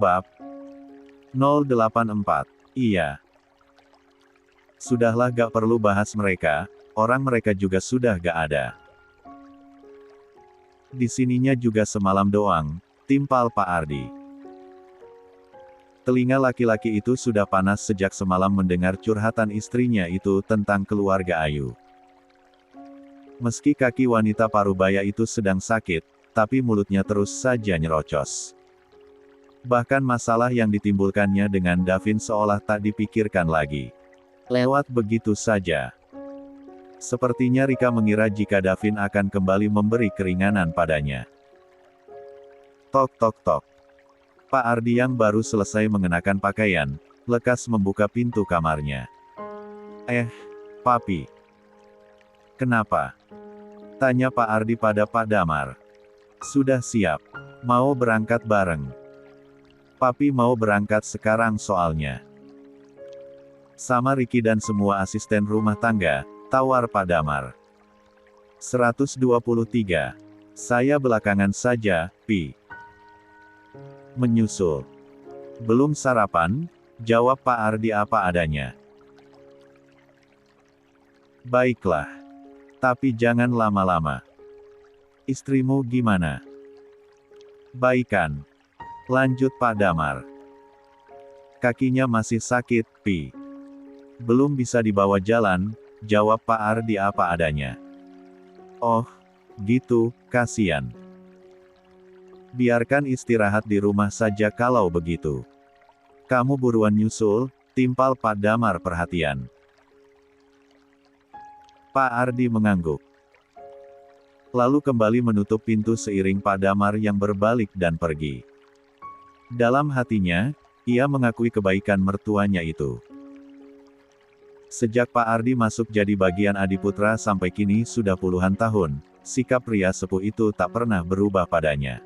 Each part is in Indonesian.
Bab 084. Iya. Sudahlah, gak perlu bahas mereka, orang mereka juga sudah gak ada. Di sininya juga semalam doang, timpal Pak Ardi. Telinga laki-laki itu sudah panas sejak semalam mendengar curhatan istrinya itu tentang keluarga Ayu. Meski kaki wanita parubaya itu sedang sakit, tapi mulutnya terus saja nyerocos. Bahkan masalah yang ditimbulkannya dengan Davin seolah tak dipikirkan lagi. Lewat begitu saja. Sepertinya Rika mengira jika Davin akan kembali memberi keringanan padanya. Tok tok tok. Pak Ardi yang baru selesai mengenakan pakaian, lekas membuka pintu kamarnya. Papi. Kenapa? Tanya Pak Ardi pada Pak Damar. Sudah siap. Mau berangkat bareng. Papi mau berangkat sekarang soalnya. Sama Riki dan semua asisten rumah tangga, tawar Pak Damar. 123. Saya belakangan saja, Pi. Menyusul. Belum sarapan? Jawab Pak Ardi apa adanya. Baiklah. Tapi jangan lama-lama. Istrimu gimana? Baikan. Lanjut Pak Damar. Kakinya masih sakit, Pi. Belum bisa dibawa jalan, jawab Pak Ardi apa adanya. Oh, gitu, kasihan. Biarkan istirahat di rumah saja kalau begitu. Kamu buruan nyusul, timpal Pak Damar perhatian. Pak Ardi mengangguk. Lalu kembali menutup pintu seiring Pak Damar yang berbalik dan pergi. Dalam hatinya, ia mengakui kebaikan mertuanya itu. Sejak Pak Ardi masuk jadi bagian Adiputra sampai kini sudah puluhan tahun, sikap pria sepuh itu tak pernah berubah padanya.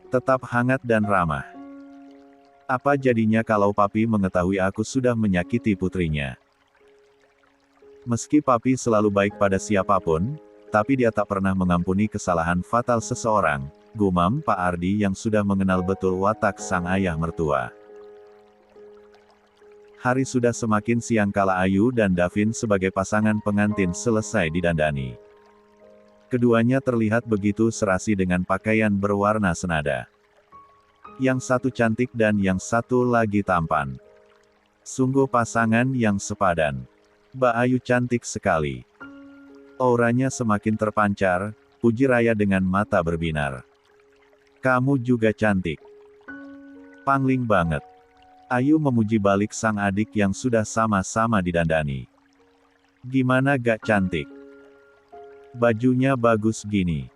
Tetap hangat dan ramah. Apa jadinya kalau Papi mengetahui aku sudah menyakiti putrinya? Meski Papi selalu baik pada siapapun, tapi dia tak pernah mengampuni kesalahan fatal seseorang, gumam Pak Ardi yang sudah mengenal betul watak sang ayah mertua. Hari sudah semakin siang kala Ayu dan Davin sebagai pasangan pengantin selesai didandani. Keduanya terlihat begitu serasi dengan pakaian berwarna senada. Yang satu cantik dan yang satu lagi tampan. Sungguh pasangan yang sepadan. Mbak Ayu cantik sekali. Auranya semakin terpancar, puji raya dengan mata berbinar. Kamu juga cantik. Pangling banget. Ayu memuji balik sang adik yang sudah sama-sama didandani. Gimana gak cantik? Bajunya bagus gini.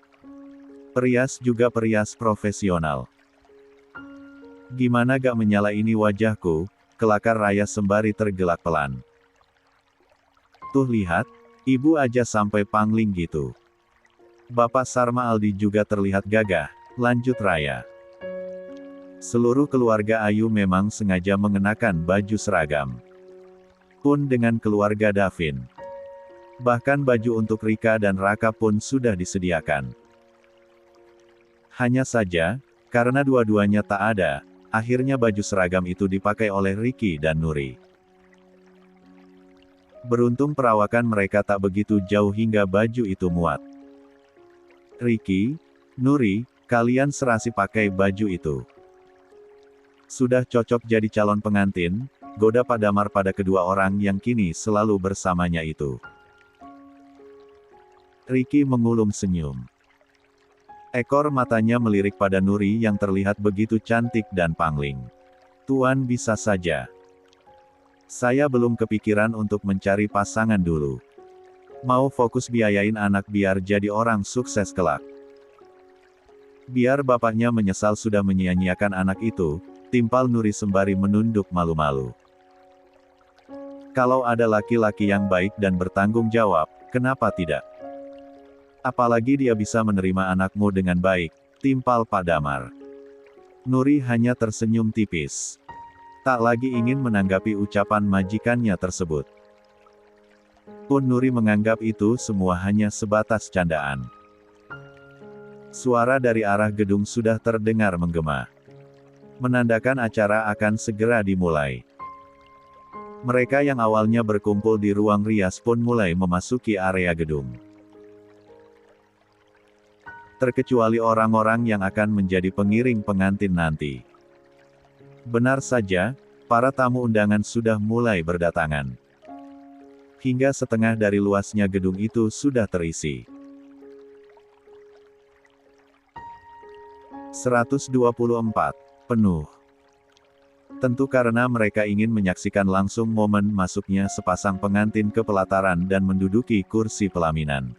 Perias juga perias profesional. Gimana gak menyala ini wajahku, kelakar raya sembari tergelak pelan. Tuh lihat, ibu aja sampai pangling gitu. Bapak Sarma Aldi juga terlihat gagah, lanjut raya. Seluruh keluarga Ayu memang sengaja mengenakan baju seragam. Pun dengan keluarga Davin. Bahkan baju untuk Rika dan Raka pun sudah disediakan. Hanya saja, karena dua-duanya tak ada, akhirnya baju seragam itu dipakai oleh Riki dan Nuri. Beruntung perawakan mereka tak begitu jauh hingga baju itu muat. Riki, Nuri, kalian serasi pakai baju itu. Sudah cocok jadi calon pengantin, goda Pak Damar pada kedua orang yang kini selalu bersamanya itu. Riki mengulum senyum. Ekor matanya melirik pada Nuri yang terlihat begitu cantik dan pangling. Tuan bisa saja. Saya belum kepikiran untuk mencari pasangan dulu. Mau fokus biayain anak biar jadi orang sukses kelak. Biar bapaknya menyesal sudah menyia-nyiakan anak itu, timpal Nuri sembari menunduk malu-malu. Kalau ada laki-laki yang baik dan bertanggung jawab, kenapa tidak? Apalagi dia bisa menerima anakmu dengan baik, timpal Pak Damar. Nuri hanya tersenyum tipis. Tak lagi ingin menanggapi ucapan majikannya tersebut. Pun Nuri menganggap itu semua hanya sebatas candaan. Suara dari arah gedung sudah terdengar menggema. menandakan acara akan segera dimulai. Mereka yang awalnya berkumpul di ruang rias pun mulai memasuki area gedung. Terkecuali orang-orang yang akan menjadi pengiring pengantin nanti. Benar saja, para tamu undangan sudah mulai berdatangan. Hingga setengah dari luasnya gedung itu sudah terisi. 124. Penuh. Tentu karena mereka ingin menyaksikan langsung momen masuknya sepasang pengantin ke pelataran dan menduduki kursi pelaminan.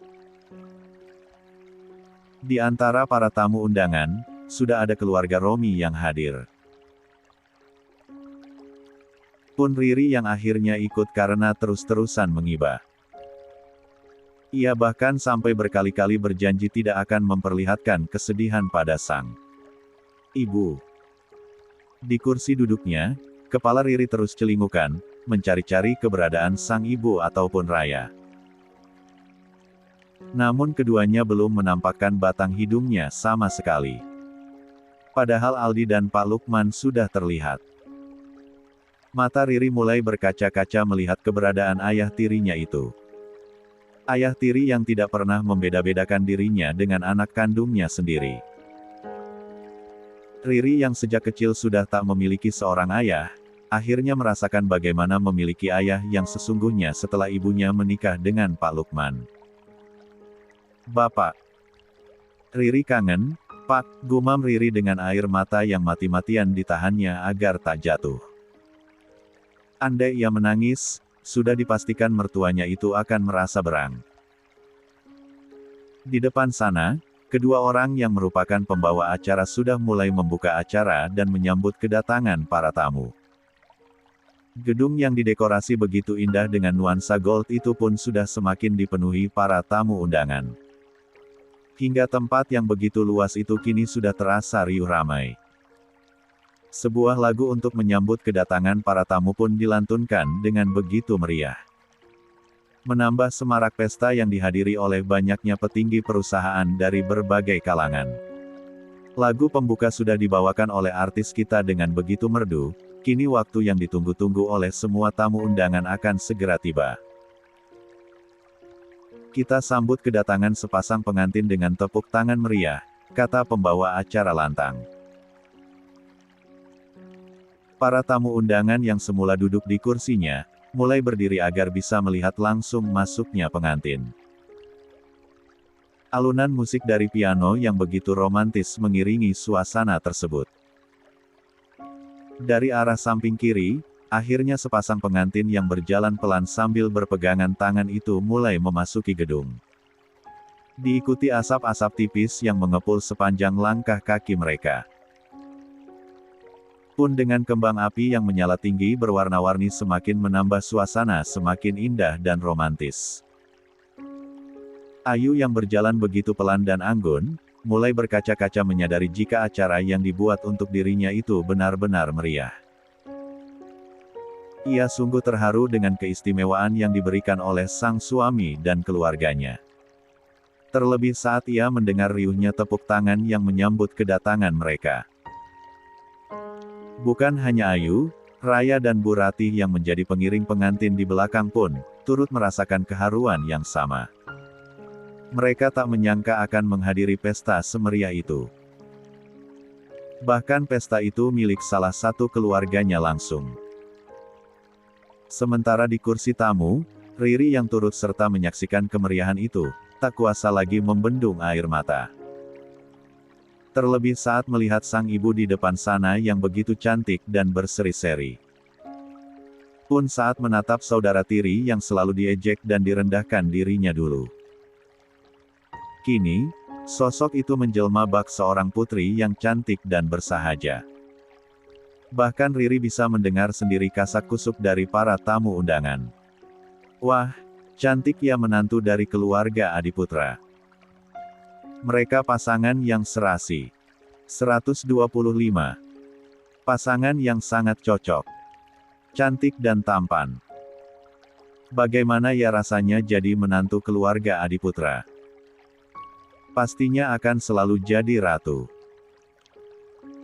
Di antara para tamu undangan, sudah ada keluarga Romi yang hadir. Pun Riri yang akhirnya ikut karena terus-terusan mengibah. Ia bahkan sampai berkali-kali berjanji tidak akan memperlihatkan kesedihan pada sang ibu. Di kursi duduknya, kepala Riri terus celingukan, mencari-cari keberadaan sang ibu ataupun Raya. Namun keduanya belum menampakkan batang hidungnya sama sekali. Padahal Aldi dan Pak Lukman sudah terlihat. Mata Riri mulai berkaca-kaca melihat keberadaan ayah tirinya itu. Ayah tiri yang tidak pernah membeda-bedakan dirinya dengan anak kandungnya sendiri. Riri yang sejak kecil sudah tak memiliki seorang ayah, akhirnya merasakan bagaimana memiliki ayah yang sesungguhnya setelah ibunya menikah dengan Pak Lukman. "Bapak." "Riri kangen, Pak," gumam Riri dengan air mata yang mati-matian ditahannya agar tak jatuh. Andai ia menangis, sudah dipastikan mertuanya itu akan merasa berang. Di depan sana, kedua orang yang merupakan pembawa acara sudah mulai membuka acara dan menyambut kedatangan para tamu. Gedung yang didekorasi begitu indah dengan nuansa gold itu pun sudah semakin dipenuhi para tamu undangan. Hingga tempat yang begitu luas itu kini sudah terasa riuh ramai. Sebuah lagu untuk menyambut kedatangan para tamu pun dilantunkan dengan begitu meriah. Menambah semarak pesta yang dihadiri oleh banyaknya petinggi perusahaan dari berbagai kalangan. Lagu pembuka sudah dibawakan oleh artis kita dengan begitu merdu, kini waktu yang ditunggu-tunggu oleh semua tamu undangan akan segera tiba. "Kita sambut kedatangan sepasang pengantin dengan tepuk tangan meriah," kata pembawa acara lantang. Para tamu undangan yang semula duduk di kursinya, mulai berdiri agar bisa melihat langsung masuknya pengantin. Alunan musik dari piano yang begitu romantis mengiringi suasana tersebut. Dari arah samping kiri, akhirnya sepasang pengantin yang berjalan pelan sambil berpegangan tangan itu mulai memasuki gedung. Diikuti asap-asap tipis yang mengepul sepanjang langkah kaki mereka. Pun dengan kembang api yang menyala tinggi berwarna-warni semakin menambah suasana semakin indah dan romantis. Ayu yang berjalan begitu pelan dan anggun, mulai berkaca-kaca menyadari jika acara yang dibuat untuk dirinya itu benar-benar meriah. Ia sungguh terharu dengan keistimewaan yang diberikan oleh sang suami dan keluarganya. Terlebih saat ia mendengar riuhnya tepuk tangan yang menyambut kedatangan mereka. Bukan hanya Ayu, Raya dan Bu Ratih yang menjadi pengiring pengantin di belakang pun, turut merasakan keharuan yang sama. Mereka tak menyangka akan menghadiri pesta semeriah itu. Bahkan pesta itu milik salah satu keluarganya langsung. Sementara di kursi tamu, Riri yang turut serta menyaksikan kemeriahan itu, tak kuasa lagi membendung air mata. Terlebih saat melihat sang ibu di depan sana yang begitu cantik dan berseri-seri. Pun saat menatap saudara tiri yang selalu diejek dan direndahkan dirinya dulu. Kini, sosok itu menjelma bak seorang putri yang cantik dan bersahaja. Bahkan Riri bisa mendengar sendiri kasak-kusuk dari para tamu undangan. "Wah, cantik ya menantu dari keluarga Adiputra. Mereka pasangan yang serasi." 125. Pasangan yang sangat cocok. Cantik dan tampan. Bagaimana ya rasanya jadi menantu keluarga Adiputra? Pastinya akan selalu jadi ratu.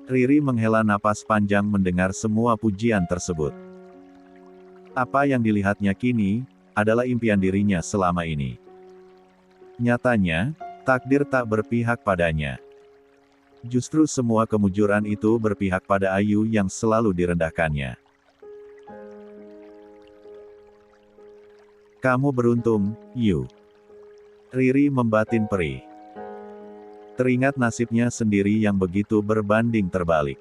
Riri menghela napas panjang mendengar semua pujian tersebut. Apa yang dilihatnya kini, adalah impian dirinya selama ini. Nyatanya, takdir tak berpihak padanya. Justru semua kemujuran itu berpihak pada Ayu yang selalu direndahkannya. Kamu beruntung, Yu. Riri membatin perih. Teringat nasibnya sendiri yang begitu berbanding terbalik.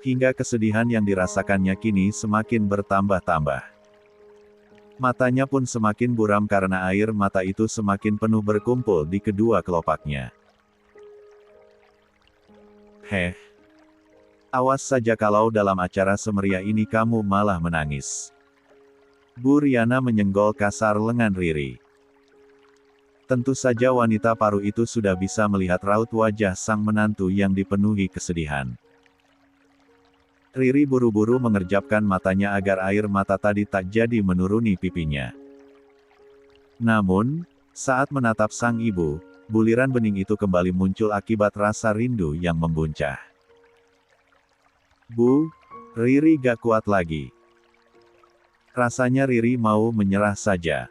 Hingga kesedihan yang dirasakannya kini semakin bertambah-tambah. Matanya pun semakin buram karena air mata itu semakin penuh berkumpul di kedua kelopaknya. Awas saja kalau dalam acara semeriah ini kamu malah menangis. Bu Riana menyenggol kasar lengan Riri. Tentu saja wanita paruh itu sudah bisa melihat raut wajah sang menantu yang dipenuhi kesedihan. Riri buru-buru mengerjapkan matanya agar air mata tadi tak jadi menuruni pipinya. Namun, saat menatap sang ibu, buliran bening itu kembali muncul akibat rasa rindu yang membuncah. Bu, Riri gak kuat lagi. Rasanya Riri mau menyerah saja.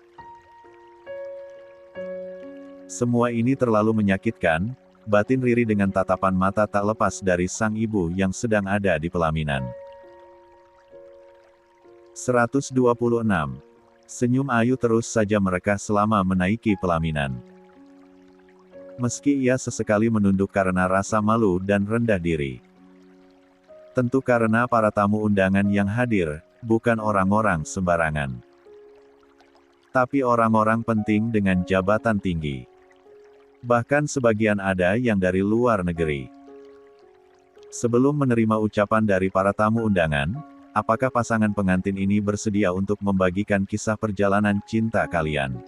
Semua ini terlalu menyakitkan, batin Riri dengan tatapan mata tak lepas dari sang ibu yang sedang ada di pelaminan. 126. Senyum Ayu terus saja merekah selama menaiki pelaminan. Meski ia sesekali menunduk karena rasa malu dan rendah diri. Tentu karena para tamu undangan yang hadir, bukan orang-orang sembarangan. Tapi orang-orang penting dengan jabatan tinggi. Bahkan sebagian ada yang dari luar negeri. Sebelum menerima ucapan dari para tamu undangan, apakah pasangan pengantin ini bersedia untuk membagikan kisah perjalanan cinta kalian?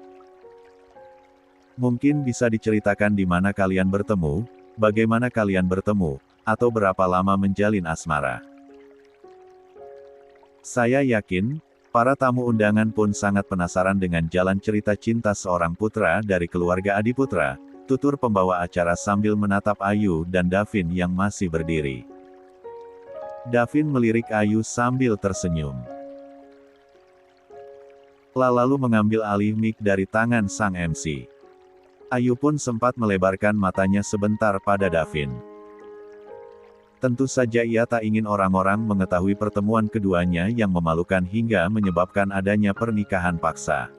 Mungkin bisa diceritakan di mana kalian bertemu, bagaimana kalian bertemu, atau berapa lama menjalin asmara. Saya yakin, para tamu undangan pun sangat penasaran dengan jalan cerita cinta seorang putra dari keluarga Adiputra, tutur pembawa acara sambil menatap Ayu dan Davin yang masih berdiri. Davin melirik Ayu sambil tersenyum. Lalu mengambil alih mic dari tangan sang MC. Ayu pun sempat melebarkan matanya sebentar pada Davin. Tentu saja ia tak ingin orang-orang mengetahui pertemuan keduanya yang memalukan hingga menyebabkan adanya pernikahan paksa.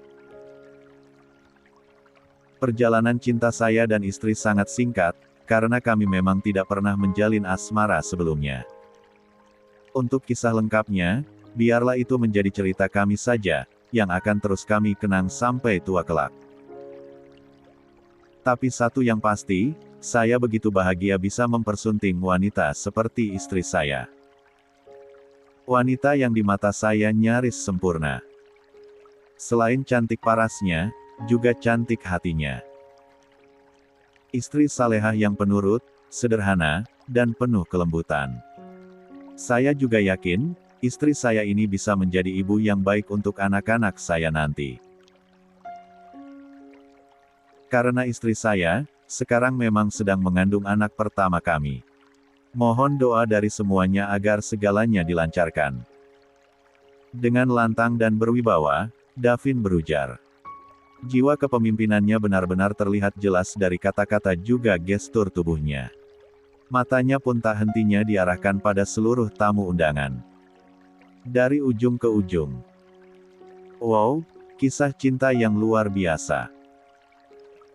Perjalanan cinta saya dan istri sangat singkat, karena kami memang tidak pernah menjalin asmara sebelumnya. Untuk kisah lengkapnya, biarlah itu menjadi cerita kami saja, yang akan terus kami kenang sampai tua kelak. Tapi satu yang pasti, saya begitu bahagia bisa mempersunting wanita seperti istri saya. Wanita yang di mata saya nyaris sempurna. Selain cantik parasnya, juga cantik hatinya. Istri salehah yang penurut, sederhana, dan penuh kelembutan. Saya juga yakin, istri saya ini bisa menjadi ibu yang baik untuk anak-anak saya nanti. Karena istri saya, sekarang memang sedang mengandung anak pertama kami. Mohon doa dari semuanya agar segalanya dilancarkan. Dengan lantang dan berwibawa, Davin berujar. Jiwa kepemimpinannya benar-benar terlihat jelas dari kata-kata juga gestur tubuhnya. Matanya pun tak hentinya diarahkan pada seluruh tamu undangan. Dari ujung ke ujung. Wow, kisah cinta yang luar biasa.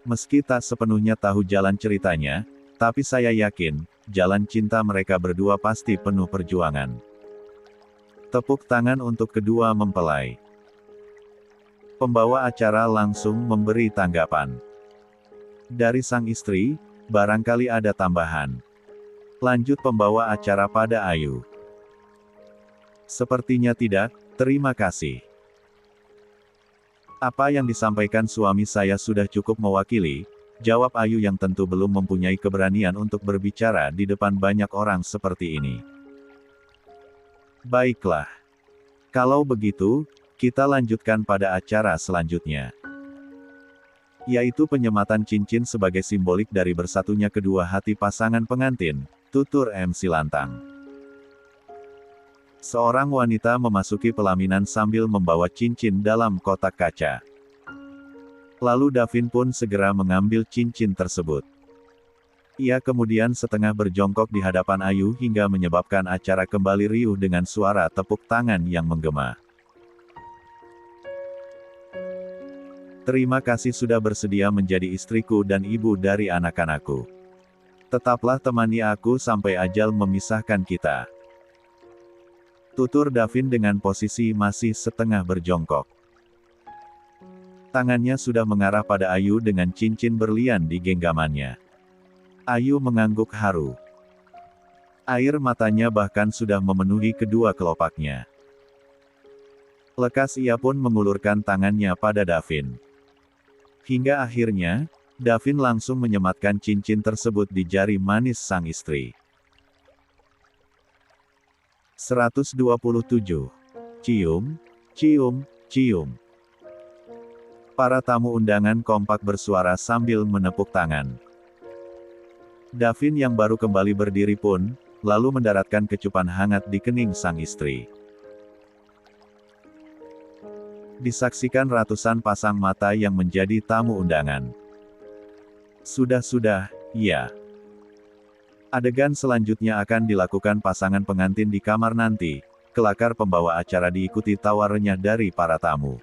Meski tak sepenuhnya tahu jalan ceritanya, tapi saya yakin, jalan cinta mereka berdua pasti penuh perjuangan. Tepuk tangan untuk kedua mempelai. Pembawa acara langsung memberi tanggapan. Dari sang istri, barangkali ada tambahan. Lanjut pembawa acara pada Ayu. Sepertinya tidak, terima kasih. Apa yang disampaikan suami saya sudah cukup mewakili, jawab Ayu yang tentu belum mempunyai keberanian untuk berbicara di depan banyak orang seperti ini. Baiklah. Kalau begitu, kita lanjutkan pada acara selanjutnya. Yaitu penyematan cincin sebagai simbolik dari bersatunya kedua hati pasangan pengantin, tutur MC lantang. Seorang wanita memasuki pelaminan sambil membawa cincin dalam kotak kaca. Lalu Davin pun segera mengambil cincin tersebut. Ia kemudian setengah berjongkok di hadapan Ayu hingga menyebabkan acara kembali riuh dengan suara tepuk tangan yang menggema. Terima kasih sudah bersedia menjadi istriku dan ibu dari anak-anakku. Tetaplah temani aku sampai ajal memisahkan kita. Tutur Davin dengan posisi masih setengah berjongkok. Tangannya sudah mengarah pada Ayu dengan cincin berlian di genggamannya. Ayu mengangguk haru. Air matanya bahkan sudah memenuhi kedua kelopaknya. Lekas ia pun mengulurkan tangannya pada Davin. Hingga akhirnya, Davin langsung menyematkan cincin tersebut di jari manis sang istri. 127. Cium, cium, cium. Para tamu undangan kompak bersuara sambil menepuk tangan. Davin yang baru kembali berdiri pun, lalu mendaratkan kecupan hangat di kening sang istri. Disaksikan ratusan pasang mata yang menjadi tamu undangan. Sudah, ya. Adegan selanjutnya akan dilakukan pasangan pengantin di kamar nanti. Kelakar pembawa acara diikuti tawa renyah dari para tamu.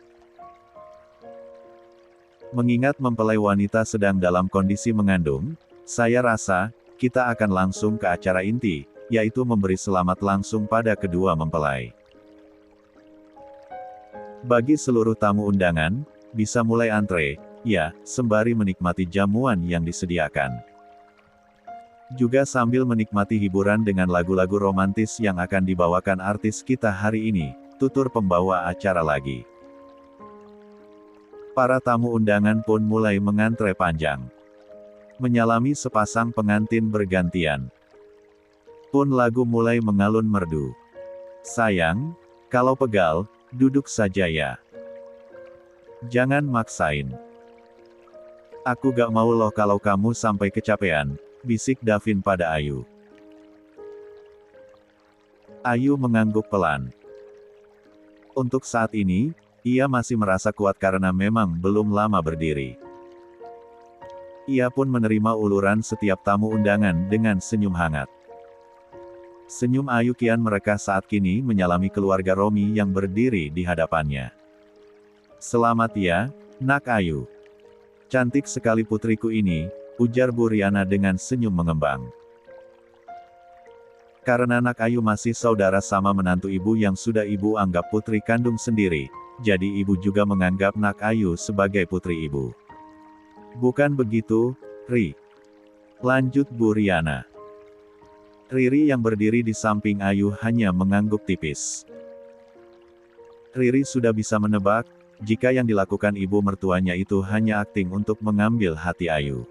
Mengingat mempelai wanita sedang dalam kondisi mengandung, saya rasa, kita akan langsung ke acara inti, yaitu memberi selamat langsung pada kedua mempelai. Bagi seluruh tamu undangan, bisa mulai antre, ya, sembari menikmati jamuan yang disediakan. Juga sambil menikmati hiburan dengan lagu-lagu romantis yang akan dibawakan artis kita hari ini, tutur pembawa acara lagi. Para tamu undangan pun mulai mengantre panjang. Menyalami sepasang pengantin bergantian. Pun lagu mulai mengalun merdu. Sayang, kalau pegal, duduk saja ya. Jangan maksain. Aku gak mau loh kalau kamu sampai kecapean, bisik Davin pada Ayu. Ayu mengangguk pelan. Untuk saat ini, ia masih merasa kuat karena memang belum lama berdiri. Ia pun menerima uluran setiap tamu undangan dengan senyum hangat. Senyum Ayu kian merekah saat kini menyalami keluarga Romi yang berdiri di hadapannya. Selamat ya, Nak Ayu. Cantik sekali putriku ini, ujar Bu Riana dengan senyum mengembang. Karena Nak Ayu masih saudara sama menantu ibu yang sudah ibu anggap putri kandung sendiri, jadi ibu juga menganggap Nak Ayu sebagai putri ibu. Bukan begitu, Ri? Lanjut Bu Riana. Riri yang berdiri di samping Ayu hanya mengangguk tipis. Riri sudah bisa menebak, jika yang dilakukan ibu mertuanya itu hanya akting untuk mengambil hati Ayu.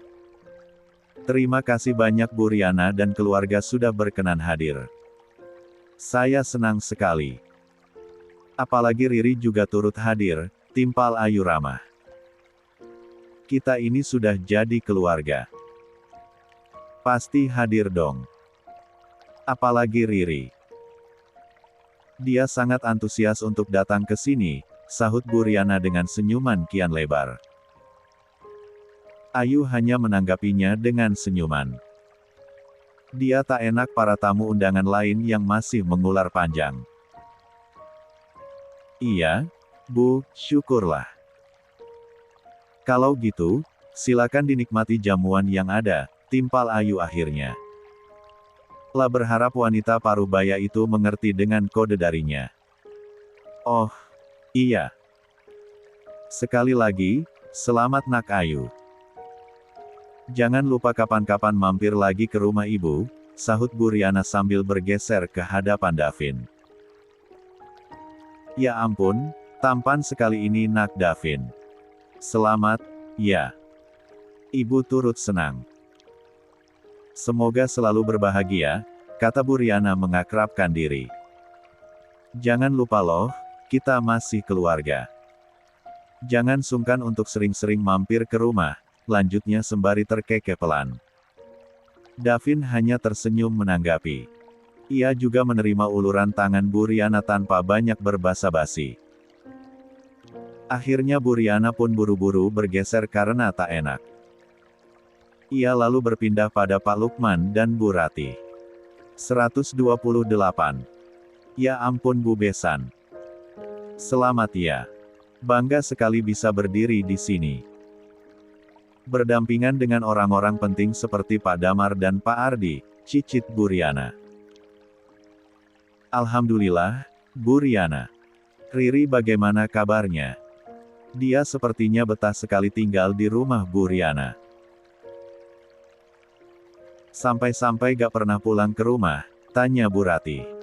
Terima kasih banyak Bu Riana dan keluarga sudah berkenan hadir. Saya senang sekali. Apalagi Riri juga turut hadir, timpal Ayu ramah. Kita ini sudah jadi keluarga. Pasti hadir dong. Apalagi Riri. Dia sangat antusias untuk datang ke sini, sahut Bu Riana dengan senyuman kian lebar. Ayu hanya menanggapinya dengan senyuman. Dia tak enak para tamu undangan lain yang masih mengular panjang. Iya, Bu, syukurlah. Kalau gitu, silakan dinikmati jamuan yang ada, timpal Ayu akhirnya. Lah berharap wanita parubaya itu mengerti dengan kode darinya. Oh, iya. Sekali lagi, selamat Nak Ayu. Jangan lupa kapan-kapan mampir lagi ke rumah ibu, sahut Bu Riana sambil bergeser ke hadapan Davin. Ya ampun, tampan sekali ini Nak Davin. Selamat, ya. Ibu turut senang. Semoga selalu berbahagia, kata Bu Riana mengakrabkan diri. Jangan lupa loh, kita masih keluarga. Jangan sungkan untuk sering-sering mampir ke rumah, lanjutnya sembari terkekeh pelan. Davin hanya tersenyum menanggapi. Ia juga menerima uluran tangan Bu Riana tanpa banyak berbasa-basi. Akhirnya Bu Riana pun buru-buru bergeser karena tak enak. Ia lalu berpindah pada Pak Lukman dan Bu Rati. 128. Ya ampun Bu Besan. Selamat ya. Bangga sekali bisa berdiri di sini. Berdampingan dengan orang-orang penting seperti Pak Damar dan Pak Ardi, cicit Bu Riana. Alhamdulillah, Bu Riana. Riri bagaimana kabarnya? Dia sepertinya betah sekali tinggal di rumah Bu Riana. Sampai-sampai gak pernah pulang ke rumah, tanya Bu Rati.